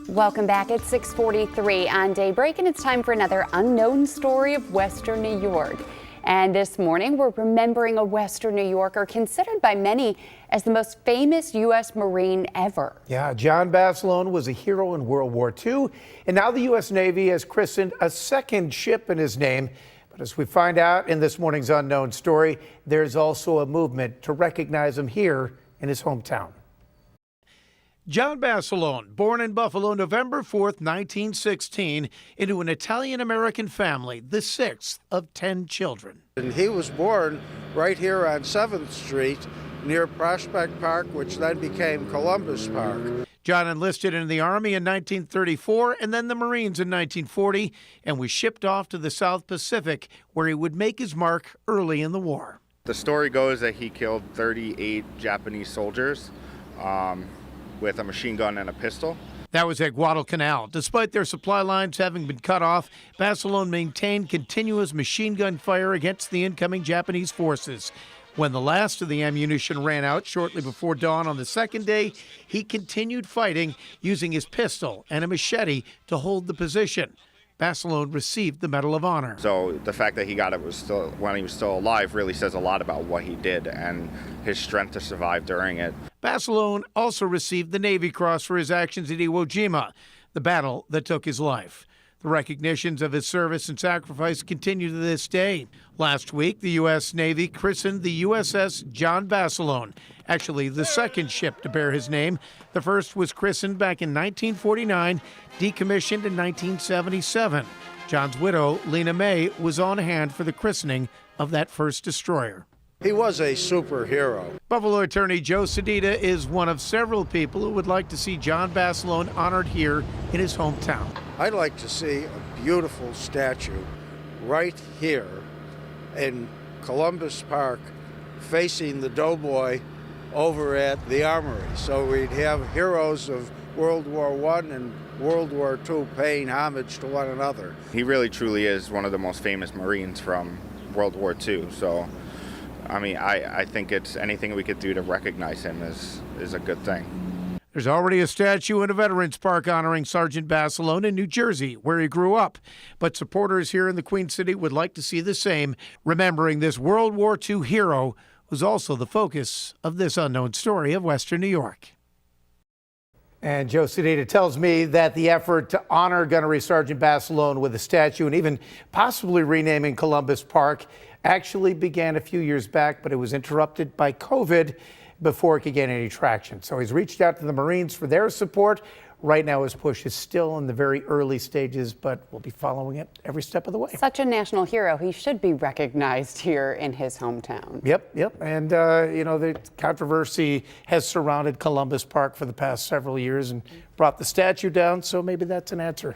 Welcome back at 6:43 on Daybreak, and it's time for another unknown story of Western New York. And this morning, we're remembering a Western New Yorker considered by many as the most famous U.S. Marine ever. Yeah, John Basilone was a hero in World War II, and now the U.S. Navy has christened a second ship in his name. But as we find out in this morning's unknown story, there's also a movement to recognize him here in his hometown. John Basilone, born in Buffalo November 4th, 1916, into an Italian-American family, the sixth of 10 children. And he was born right here on 7th Street near Prospect Park, which then became Columbus Park. John enlisted in the Army in 1934 and then the Marines in 1940 and was shipped off to the South Pacific, where he would make his mark early in the war. The story goes that he killed 38 Japanese soldiers with a machine gun and a pistol. That was at Guadalcanal. Despite their supply lines having been cut off, Basilone maintained continuous machine gun fire against the incoming Japanese forces. When the last of the ammunition ran out shortly before dawn on the second day, he continued fighting using his pistol and a machete to hold the position. Basilone received the Medal of Honor. So the fact that he got it when he was still alive really says a lot about what he did and his strength to survive during it. Basilone also received the Navy Cross for his actions at Iwo Jima, the battle that took his life. The recognitions of his service and sacrifice continue to this day. Last week, the U.S. Navy christened the USS John Basilone, actually the second ship to bear his name. The first was christened back in 1949, decommissioned in 1977. John's widow, Lena May, was on hand for the christening of that first destroyer. He was a superhero. Buffalo attorney Joe Sedita is one of several people who would like to see John Basilone honored here in his hometown. I'd like to see a beautiful statue right here in Columbus Park facing the Doughboy over at the Armory. So we'd have heroes of World War I and World War II paying homage to one another. He really truly is one of the most famous Marines from World War II. So, I mean, I think it's anything we could do to recognize him is a good thing. There's already a statue in a Veterans Park honoring Sergeant Basilone in New Jersey, where he grew up. But supporters here in the Queen City would like to see the same, remembering this World War II hero was also the focus of this unknown story of Western New York. And Joe Sedita tells me that the effort to honor Gunnery Sergeant Basilone with a statue and even possibly renaming Columbus Park actually began a few years back, but it was interrupted by COVID before it could gain any traction. So he's reached out to the Marines for their support. Right now, his push is still in the very early stages, but we'll be following it every step of the way. Such a national hero. He should be recognized here in his hometown. Yep. And, you know, the controversy has surrounded Columbus Park for the past several years and brought the statue down, so maybe that's an answer.